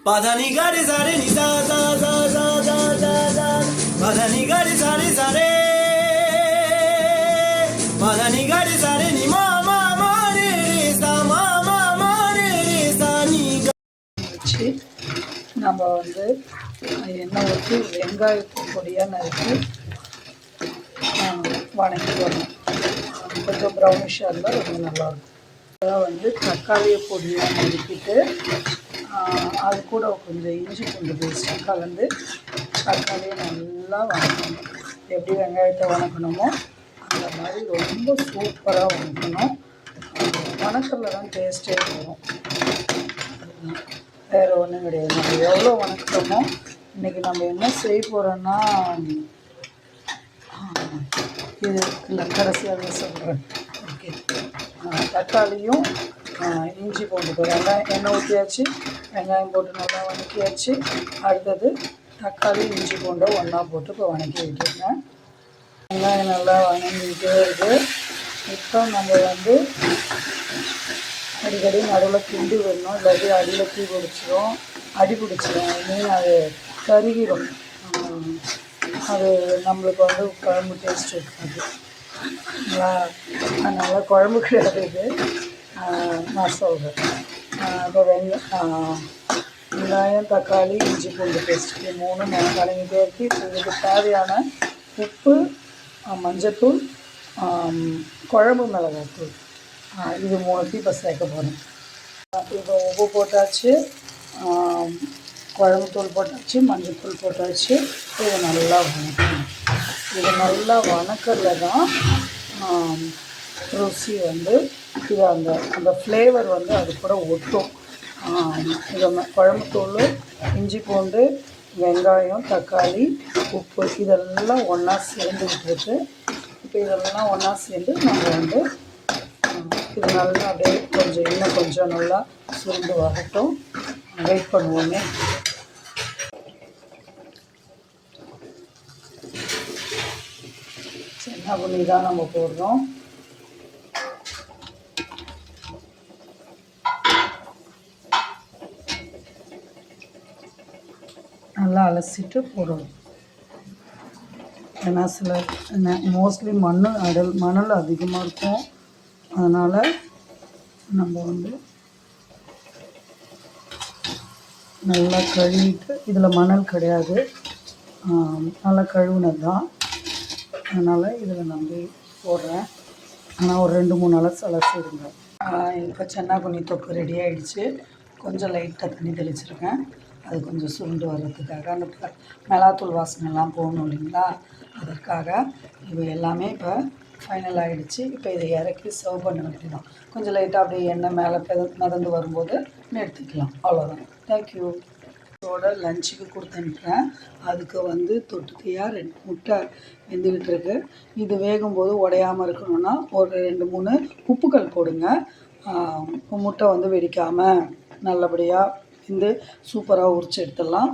பதனி கடி சரி நி சா சா சா சா சா சா சா பதனி கடி சரி சரி பதனி கடி சரி நி மா மா மா ரே ரே சா மா மா மா ரே ரே சா நி வச்சு நம்ம வந்து எண்ணெய் ஊற்றி வெங்காயத்தை பொடியாக நறுக்கி வணக்கி வரணும். கொஞ்சம் ப்ரௌனிஷாக இருந்தால் ரொம்ப நல்லாயிருக்கும். அதான் வந்து தக்காளியை பொடியாக நறுக்கிட்டு அது கூட கொஞ்சம் இஞ்சி பூண்டு பேஸ்ட்டு கலந்து தக்காளியை நல்லா வணக்கணும். எப்படி வெங்காயத்தை வணக்கணுமோ அந்த மாதிரி ரொம்ப சூப்பராக வணக்கணும். வணக்கத்தில் தான் டேஸ்ட்டே வரும். வேறு ஒன்றும் கிடையாது. நம்ம எவ்வளோ வணக்கிறோமோ இன்றைக்கி நம்ம என்ன செய்ய போகிறோன்னா இது இல்லை கடைசியாக சொல்கிறேன். ஓகே, தக்காளியும் இஞ்சி பூண்டு வெங்காயம் எண்ணெய் ஊற்றியாச்சு, வெங்காயம் போட்டு நல்லா வதக்கியாச்சு. அடுத்தது தக்காளி இஞ்சி பூண்டை ஒன்றா போட்டு இப்போ வதக்கி விட்டுருங்க. வெங்காயம் நல்லா வதங்கிக்கிட்டே இருக்குது. இப்போ நம்ம வந்து அடிக்கடி நடுவில் கிண்டி விடணும், இல்லாட்டி அடியில் தீ பிடிச்சிரும், அடி பிடிச்சிரும், மீன் அது கருகிடும். அது நம்மளுக்கு வந்து குழம்பு டேஸ்ட் இருக்காது. அதனால் குழம்பு கிடையாது இது, நான் சொல்கிறேன். இப்போ வெங்காயம் தக்காளி இஞ்சி பூண்டு பேஸ்ட் இது மூணும் நான் கலங்கிட்டே இருக்கு. இதுக்கு தேவையான உப்பு, மஞ்சத்தூள், குழம்பு மிளகாய்த்தூள் இது மூணுத்தையும் இப்போ சேர்க்க போகிறேன். இப்போ உப்பு போட்டாச்சு, குழம்புத்தூள் போட்டாச்சு, மஞ்சத்தூள் போட்டாச்சு. இதை நல்லா வணக்கணும். இது நல்லா வணக்கறதுல தான் ருசி வந்து இது அந்த அந்த ஃப்ளேவர் வந்து அது கூட ஒட்டும். இதை குழம்புத்தூள், இஞ்சி பூண்டு, வெங்காயம், தக்காளி, உப்பு இதெல்லாம் ஒன்றா சேர்ந்துக்கிட்டு இருக்கு. இப்போ இதெல்லாம் ஒன்றா சேர்ந்து நம்ம வந்து இது நல்லா அப்படியே கொஞ்சம் இன்னும் கொஞ்சம் நல்லா சுருண்டு வரட்டும். வெயிட் பண்ணுவோமே. சின்ன புளி தான் நம்ம போடுறோம். நல்லா அலசிட்டு போடணும். ஏன்னா மோஸ்ட்லி மணல் அதிகமாக இருக்கும். அதனால் நம்ம வந்து நல்லா கழுவிட்டு, இதில் மணல் கிடையாது, நல்லா கழுவுனது தான். அதனால் இதில் நம்பி போடுறேன். ஆனால் ஒரு 2-3 அலசிடுங்க. இப்போ சென்னாக்குனி தொக்கு ரெடி ஆகிடுச்சு. கொஞ்சம் லைட்டாக தண்ணி தெளிச்சிருக்கேன், அது கொஞ்சம் சுருண்டு வர்றதுக்காக. அந்த மிளகாத்தூள் வாசனைலாம் போகணும் இல்லைங்களா, அதற்காக. இது எல்லாமே இப்போ ஃபைனல் ஆகிடுச்சு. இப்போ இதை இறக்கி சர்வ் பண்ண வேண்டியதான். கொஞ்சம் லைட்டாக அப்படியே எண்ணெய் மேலே மிதந்து வரும்போது நிறுத்திக்கலாம். அவ்வளோதான். தேங்க்யூ. இதோட லஞ்சுக்கு கொடுத்து அனுப்புகிறேன். அதுக்கு வந்து தொட்டுக்கையாக 2 முட்டை வெந்துக்கிட்டு இருக்கு. இது வேகும்போது உடையாமல் இருக்கணும்னா ஒரு 2-3 உப்புக்கல் போடுங்க. முட்டை வந்து வெடிக்காமல் நல்லபடியாக வந்து சூப்பராக உரிச்சு எடுத்துடலாம்.